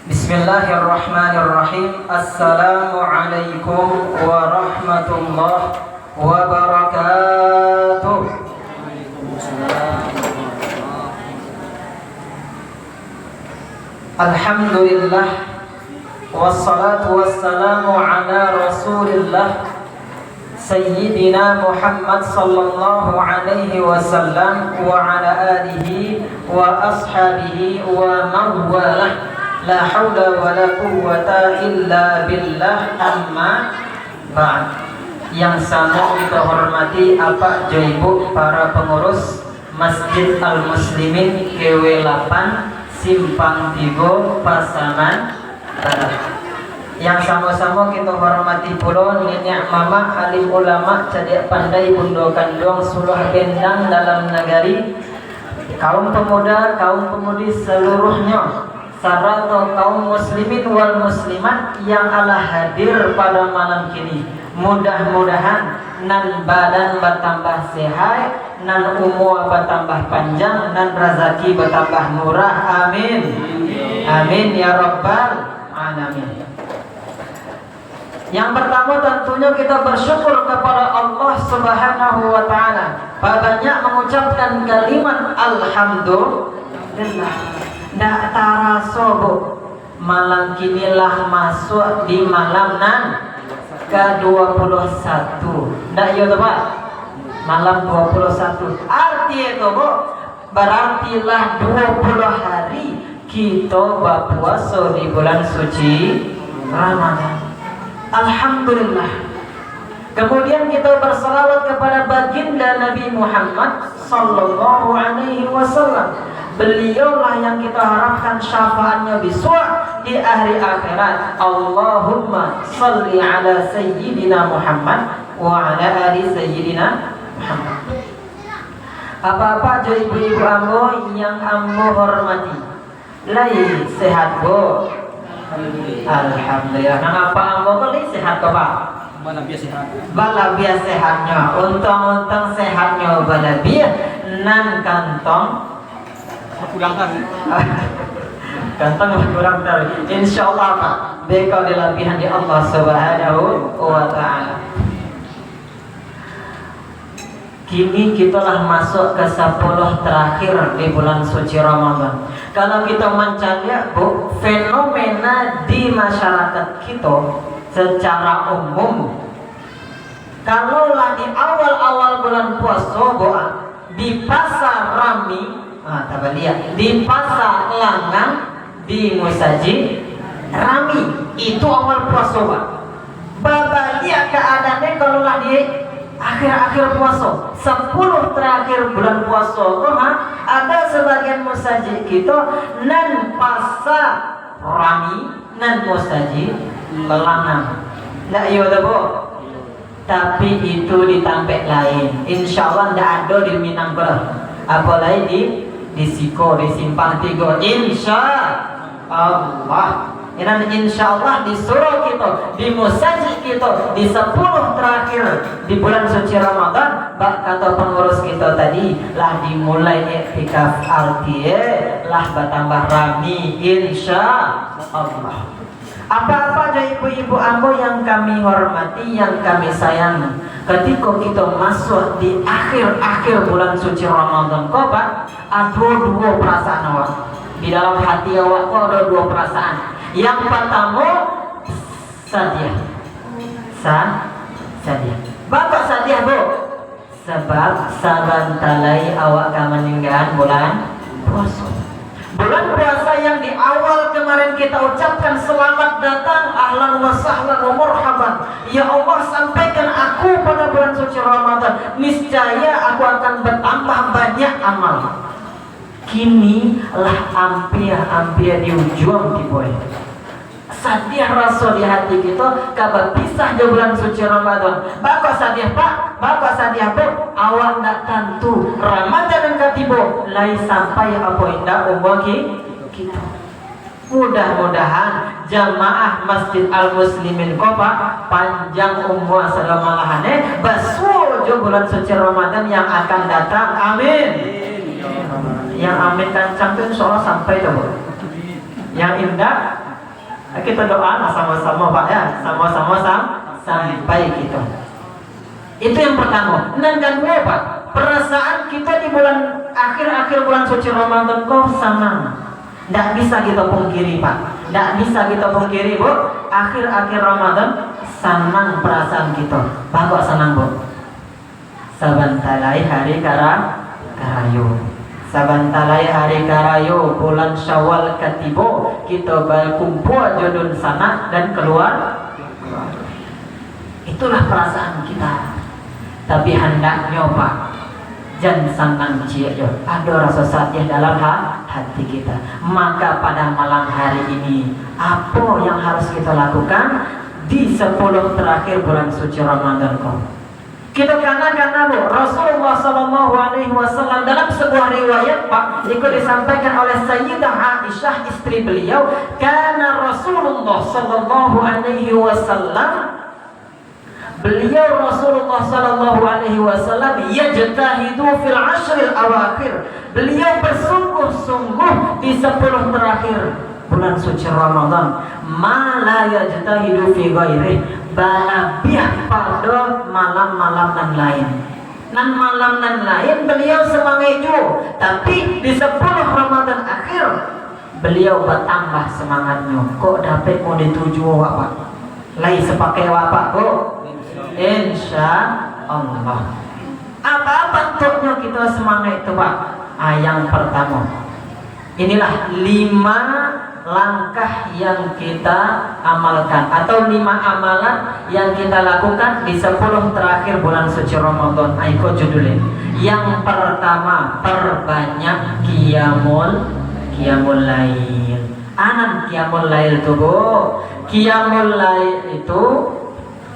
Bismillahirrahmanirrahim. Assalamualaikum warahmatullahi wabarakatuh. Alhamdulillah, wassalatu wassalamu ala rasulillah Sayyidina Muhammad sallallahu alaihi wasallam wa ala alihi wa ashabihi wa man walah. La haula wa la quwwata illa billah, amma ba'd. Yang sama kita hormati apa ibu para pengurus Masjid Al-Muslimin KW 8 Simpang 3 Pasaman Barat. Yang sama-sama kita hormati pula nenek mama alim ulama cadik pandai bundo kandung suluh bendang dalam negari, kaum pemuda, kaum pemudi seluruhnya, sarata kaum muslimin wal muslimat yang Allah hadir pada malam kini. Mudah-mudahan nan badan bertambah sehat, nan umur bertambah panjang, nan rezeki bertambah murah. Amin. Amin ya rabbal alamin. Yang pertama tentunya kita bersyukur kepada Allah Subhanahu wa taala. Banyak mengucapkan kalimat alhamdulillah. Ndak taraso bu, malam kinilah masuk di malam nan ke-21. Ndak ya Pak? Malam 21. Arti itu bu, berartilah 20 hari kita berpuasa di bulan suci Ramadan. Alhamdulillah. Kemudian kita bersalawat kepada baginda Nabi Muhammad sallallahu alaihi wasallam. Beliaulah yang kita harapkan syafaatnya besok di hari akhirat. Allahumma salli ala sayyidina Muhammad wa ala ali sayyidina Muhammad. Apa-apa jo ibu-ibu ambo yang ambo hormati, lai sehat bu? Alhamdulillah. Nang apa ambo kali sehat kok Pak? Balabia sehat. Balabia sehatnya. Untung-untung sehatnya balabia. Nan kantong kurang tadi. Kantong kurang tadi. Insyaallah Pak, bekal dilapihan di Allah Subhanahu wa taala. Kini kitalah masuk ke 10 terakhir di bulan suci Ramadan. Kalau kita mencari bu, fenomena di masyarakat kita secara umum, kalau di awal-awal bulan puasa bu, di pasar Rami, di pasar Langang, di Musaji Rami, itu awal puasa bu. Babalia keadaannya kalau di akhir-akhir puasa, 10 terakhir bulan puasa, ada sebagian musajid kita nan pasar Rami, nan musajid Lanang. Ndak iya dah bu. Tapi itu di Tampek lain. Insyaallah ndak ada di Minang Barat. Apalagi di Siko, di Simpang 3. Insyaallah. Dan insyaallah disuruh kita di musajid kita di 10 terakhir di bulan suci Ramadan, bak kata pengurus kita tadi lah dimulai iktikaf, artinya lah bertambah rami insyaallah. Apa-apa aja ibu-ibu ambo yang kami hormati, yang kami sayangi, ketika kita masuk di akhir-akhir bulan suci Ramadan kok Pak, ada dua perasaan awak di dalam hati awak kok, ada dua perasaan. Yang pertama sadiah. Sadiah. Bapak sadiah bu, sebab sabantalai awak meninggal bulan puasa. Bulan puasa yang di awal kemarin kita ucapkan selamat datang, ahlan wa sahlan wa marhaban. Ya Allah, sampaikan aku pada bulan suci Ramadan, niscaya aku akan bertambah banyak amal. Kini lah hampir di ujung di boy. Sadiah rasa di hati kita kabar pisah di bulan suci Ramadan. Bakal sadiah Pak, bakal sadiah Bu, awak nak tentu Ramadan yang ketiba lai sampai apa indah umur kita. Mudah-mudahan jamaah Masjid Al-Muslimin Kopa panjang umur selama-lamanya basuh bulan suci Ramadan yang akan datang. Amin. Yang amin kencang itu insya Allah sampai tuh. Yang indah Kita doa sama-sama Pak ya, sama-sama sampai kita. Itu yang pertama. Dan kedua Pak, perasaan kita di bulan akhir bulan suci Ramadan kok senang. Tidak bisa kita pungkiri Pak, tidak bisa kita pungkiri Bu. Akhir Ramadan senang perasaan kita. Pak kok senang Bu? Sabantalai hari karayo. Sabantalai hari karayo bulan Syawal katibo, kita berkumpul jodoh sana dan keluar. Itulah perasaan kita. Tapi hendaknya Pak, jangan senang cia ada rasa sakit dalam hati kita. Maka pada malam hari ini apa yang harus kita lakukan di 10 terakhir bulan suci Ramadan kau? Kita karena Bu, Rasulullah SAW dalam sebuah riwayat Pak, ikut disampaikan oleh Sayyidah Aisyah istri beliau, karena Rasulullah SAW Rasulullah SAW yajtahidu fil ashril awakhir. Beliau bersungguh-sungguh di 10 terakhir bulan suci Ramadan. Ma la yajtahidu fi ghairih, balabih pada malam-malam dan lain. Dan malam dan lain beliau semangat juga. Tapi di 10 Ramadan akhir beliau bertambah semangatnya. Kok dapat mau dituju Pak? Lai sepakai Pak kok? Insya Allah. Apa bentuknya kita semangat itu Pak? Yang pertama, inilah 5 langkah yang kita amalkan atau 5 amalan yang kita lakukan di 10 terakhir bulan suci Ramadan. Aiko judulnya. Yang pertama, perbanyak qiyamul lail. Anan qiyamul lail itu Bu. Qiyamul lail itu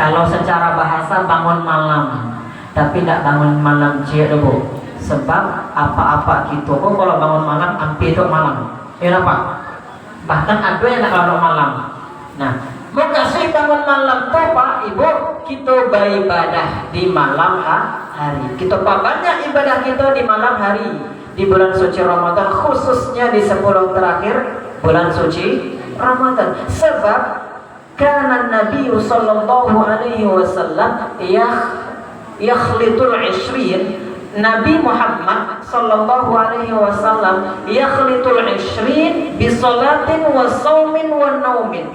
kalau secara bahasa bangun malam, tapi tidak bangun malam cia Bu. Sebab apa-apa gitu kok kalau bangun malam ampi itu malam. Ya Pak. Bahkan ada yang nak bangun malam. Nah, mau kasih bangun malam tuh Pak Ibu, kita beribadah di malam hari. Kita banyak ibadah kita di malam hari di bulan suci Ramadan, khususnya di 10 terakhir bulan suci Ramadan. Sebab karena Nabi sallallahu alaihi wasallam yakhlitul 20, Nabi Muhammad sallallahu alaihi wasallam yakhlitul 20 bi salatin wa shaumin wa naumin.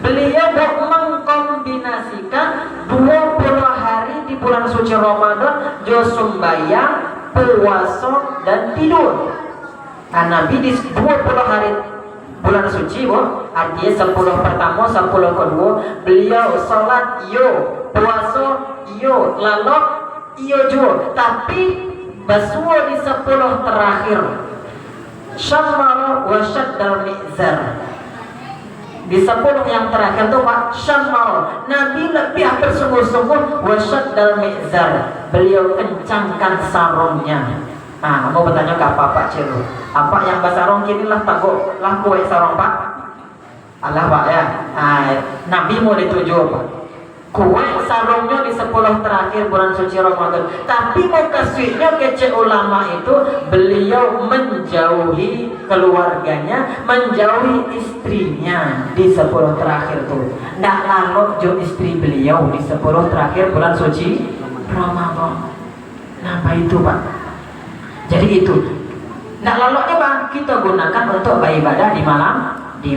Beliau mengkombinasikan 20 hari di bulan suci Ramadan, jo sembahyang, puasa dan tidur. Nabi di 20 hari bulan suci Bu, artinya 10 pertama, 10 kedua beliau salat yo, puasa yo, lalok iyo juga. Tapi basua di 10 terakhir syammara wa syaddal mi'zar. Di 10 yang terakhir itu Pak, syammara, Nabi lebih bersungguh-sungguh, wa syaddal mi'zar, beliau kencangkan sarungnya. Mau bertanya ke apa Pak Celu? Apa yang basarong kini lah takut lah kue sarong Pak? Allah Pak ya. Nabi mau dituju Pak. Kue sarungnya di 10 terakhir bulan suci Ramadan. Tapi mau kasihnya kece ulama itu, beliau menjauhi keluarganya, menjauhi istrinya di 10 terakhir tuh. Nggak lalu jo istri beliau di 10 terakhir bulan suci Ramadan. Apa itu Pak? Jadi itu. Nggak lalu Pak, kita gunakan untuk beribadah di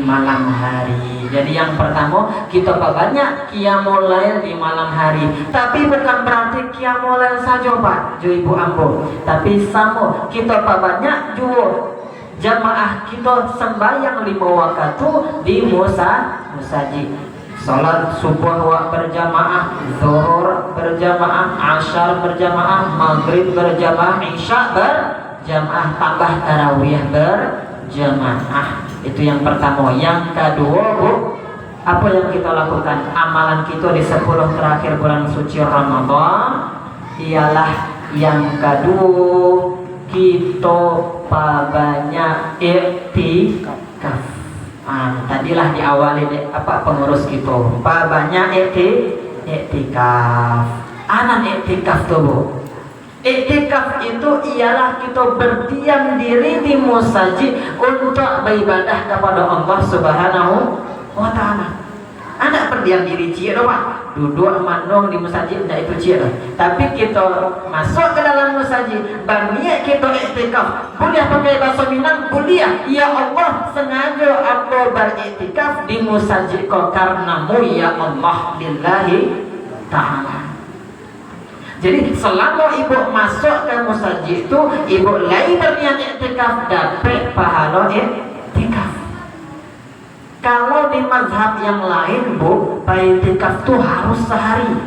malam hari. Jadi yang pertama, kita banyak qiyamul lail di malam hari. Tapi bukan berarti qiyamul lail saja Pak, jo Ibu Ambo. Tapi sama kita banyak juga jamaah kita sembahyang 5 waktu di musajid. Salat subuh berjamaah, zuhur berjamaah, asyar berjamaah, maghrib berjamaah, isya berjamaah, tambah tarawih berjamaah. Itu yang pertama. Yang kedua Bu, apa yang kita lakukan? Amalan kita di 10 terakhir bulan suci Ramadan ialah yang kedua, kita banyak iktikaf. Tadilah diawali pengurus kita banyak iktikaf. Anan iktikaf tuh Bu. Iktikaf itu ialah kita berdiam diri di musajid untuk beribadah kepada Allah Subhanahu wa ta'ala. Anak berdiam diri cia doang, duduk mandong di masjid tidak itu cia doang. Tapi kita masuk ke dalam masjid, berniat kita iktikaf. Boleh pakai bahasa Minang, boleh. Ya Allah, sengaja aku beriktikaf di masjid kau karenamu ya Allah lillahi ta'ala. Jadi selama ibu masuk ke masjid itu, ibu lagi berniat iktikaf, dapat pahala iktikaf. Kalau di mazhab yang lain bu, iktikaf itu harus sehari,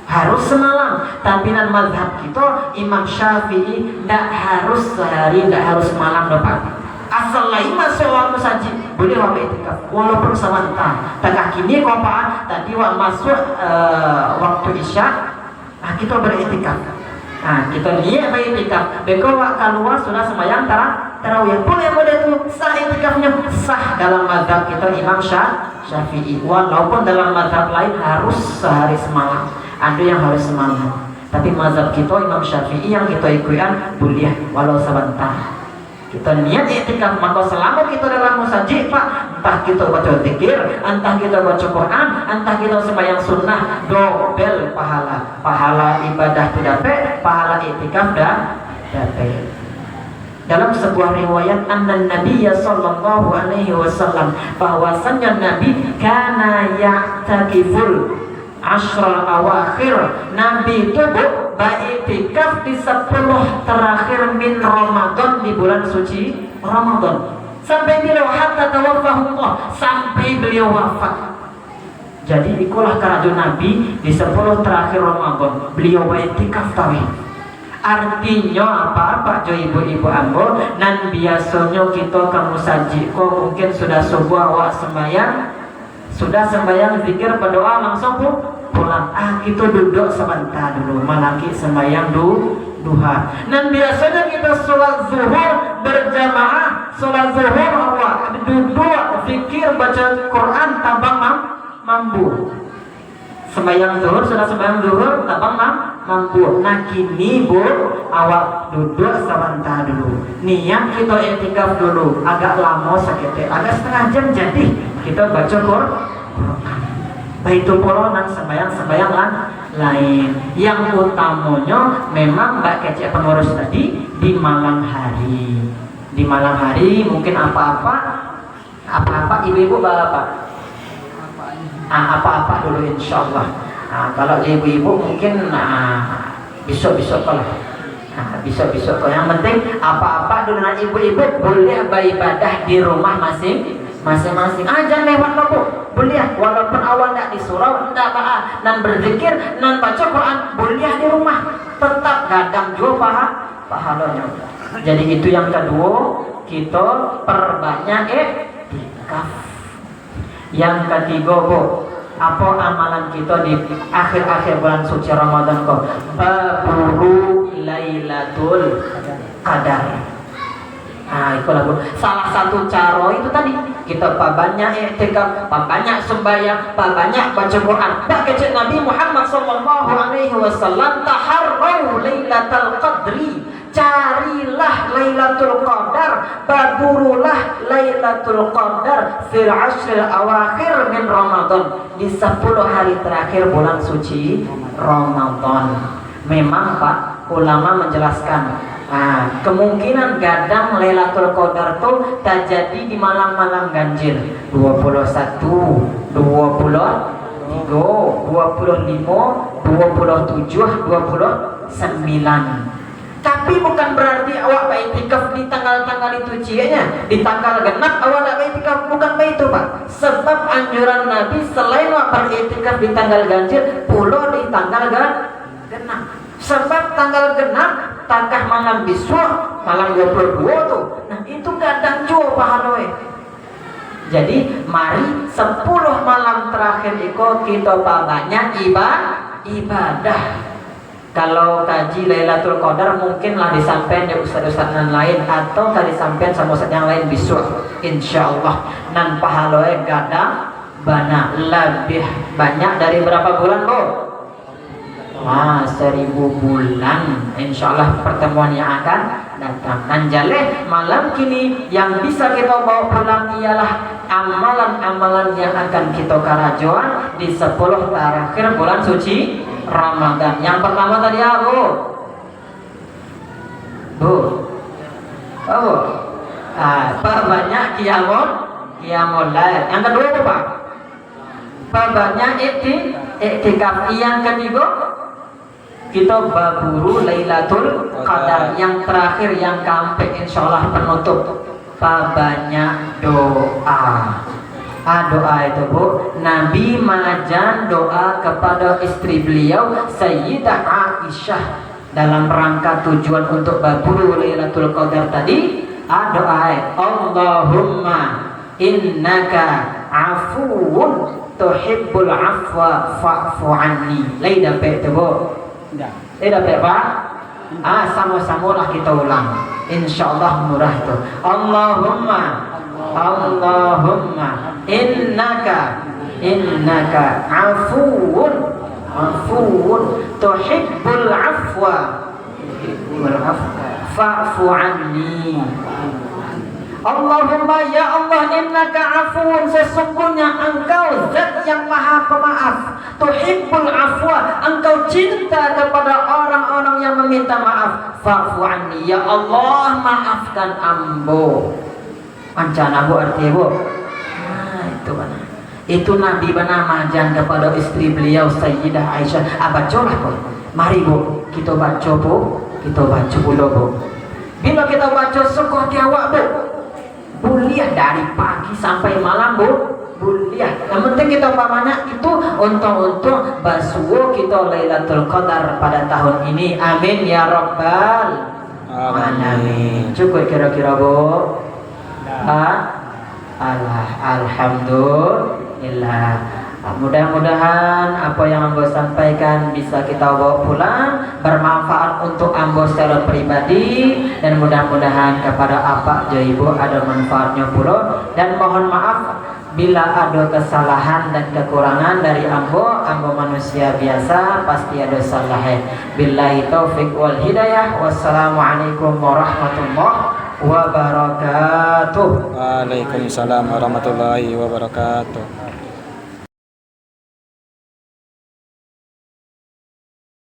harus semalam. Tapi dan mazhab kita Imam Syafi'i tidak harus sehari, tidak harus semalam depan. Asal lain masuk waktu masjid boleh wak iktikaf walaupun sebentar. Tak kini kau pak tadi wak masuk waktu isya, kita beriktikaf. Kita niat beriktikaf. Beko wak keluar sudah sembahyang tarawih. Boleh itu sah iktikafnya, sah dalam mazhab kita Imam Syafi'i. Walaupun dalam mazhab lain harus sehari semalam. Ada yang harus semalam. Tapi mazhab kita Imam Syafi'i yang kita ikutan boleh walau sebentar. Kita niat iktikaf, maka selama kita dalam masjid pak, entah kita baca zikir, entah kita baca Quran, entah kita sembahyang sunnah, dobel pahala ibadah itu dapat, pahala iktikaf dah dapat. Dalam sebuah riwayat anna Nabiya sallallahu alaihi wasallam, bahwasanya Nabi kana ya'takiful ashral awakhir. Nabi itu beriktikaf di 10 terakhir min Ramadan, di bulan suci Ramadan. Sampai beliau hatta tawaffahullah, sampai beliau wafat. Jadi ikulah kerajaan Nabi di 10 terakhir Ramadan beliau beriktikaf tawih. Artinya apa jo ibu-ibu ambo, nan biasanya kita ke masjid kok mungkin sudah subuh awak sembahyang, sudah sembahyang zikir berdoa langsung pulang. Kita duduk sebentar dulu malaki sembahyang duha. Dan biasanya kita sholat zuhur berjamaah, sholat zuhur awak duduk zikir baca Quran tabang mampu. Sembahyang zuhur sudah sembahyang zuhur tabang mampu. Nah kini bu awak duduk sebentar dulu, niat kita iktikaf dulu agak lama sakit, agak setengah jam jadi kita baca Quran. Itu pula dan sembahyang lain. Yang utamanya memang Mbak Kece pengurus tadi di malam hari. Di malam hari mungkin apa-apa ibu-ibu bapak. Apa-apa dulu insyaallah. Kalau ibu-ibu mungkin besok-besok lah. Besok-besok. Yang penting apa-apa dulu nah ibu-ibu boleh beribadah di rumah masing-masing. Jangan lewat lo bu. Boleh walaupun awal tidak di surau, tidak apa, dan berzikir, dan baca Quran, boleh di rumah. Tetap gadang juga pahalanya. Jadi itu yang kedua, kita perbanyak iktikaf. Yang ketiga bu, apa amalan kita di akhir-akhir bulan suci Ramadan kok? Baburu Lailatul Qadar. Itulah bu. Salah satu cara itu tadi kita banyak iktikaf, banyak sembahyang, banyak baca Quran. Kecil Nabi Muhammad sallallahu alaihi wasallam taharrau Lailatul Qadri. Carilah Lailatul Qadar, baburulah Lailatul Qadar fil ashril awakhir min Ramadan, di 10 hari terakhir bulan suci Ramadan. Memang Pak ulama menjelaskan kemungkinan gadang Lailatul Qadar itu terjadi di malam-malam ganjil 21, 23, 25, 27, 29. Tapi bukan berarti awak beriktikaf di tanggal-tanggal itu cianya. Di tanggal genap awak tak beriktikaf, bukan begitu Pak. Sebab anjuran Nabi selain awak beriktikaf di tanggal ganjil, pula di tanggal genap. Sebab tanggal genap tangkah malam besok, malam 22 tuh. Nah itu kadang jauh pahalanya. Jadi mari 10 malam terakhir itu kita banyak ibadah. Kalau kaji Lailatul Qadar mungkinlah disampaikan di ustaz-ustaz yang lain, atau tadi disampaikan sama ustaz yang lain besok insyaallah. Nan pahalanya gadang banyak, lebih banyak dari berapa bulan bu? 1000 bulan insyaallah pertemuan yang akan datang. Anjale malam kini yang bisa kita bawa pulang ialah amalan-amalan yang akan kita karajoan di 10 terakhir bulan suci Ramadan. Yang pertama tadi apa? Bu. Oh. Perbanyak qiyamul lail. Yang kedua apa? Perbanyak iktikaf. Yang ketiga kita baburu Lailatul Qadar. Yang terakhir yang keempat insyaallah penutup perbanyak doa. Doa itu Bu, Nabi majan doa kepada istri beliau Sayyidah Aisyah dalam rangka tujuan untuk baburu Lailatul Qadar tadi. Doa Allahumma innaka afuwun tuhibbul afwa fa'fu anni. Lain dapat itu Bu. Dapat Pak? Sama-sama lah kita ulang. Insyaallah murah itu. Allahumma innaka afuwun tuhibbul afwa fa'fu anni. Allahumma ya Allah innaka afuwun, sesungguhnya engkau zat yang maha pemaaf, tuhibbul afwa, engkau cinta kepada orang-orang yang meminta maaf, fa'fu anni, ya Allah maafkan ambo. Ancana Bu arti Bu. Itu mana? Itu Nabi benar majan kepada istri beliau Sayyidah Aisyah. Bacalah Bu. Mari Bu, kita baca Bu. Kita baca dulu Bu. Bila kita baca sekolah awak Bu, buliah dari pagi sampai malam Bu, buliah. Yang penting kita umpamanya itu untung-untung basuh kita Lailatul Qadar pada tahun ini. Amin ya Rabbal Alamin. Cukup kira-kira Bu. Alhamdulillah. Mudah-mudahan apa yang Ambo sampaikan bisa kita bawa pulang, bermanfaat untuk Ambo secara pribadi, dan mudah-mudahan kepada apa ibu ada manfaatnya pula. Dan mohon maaf bila ada kesalahan dan kekurangan dari Ambo manusia biasa, pasti ada salah. Billahi taufik wal hidayah. Wassalamualaikum warahmatullahi wabarakatuh. Waalaikumsalam warahmatullahi wabarakatuh.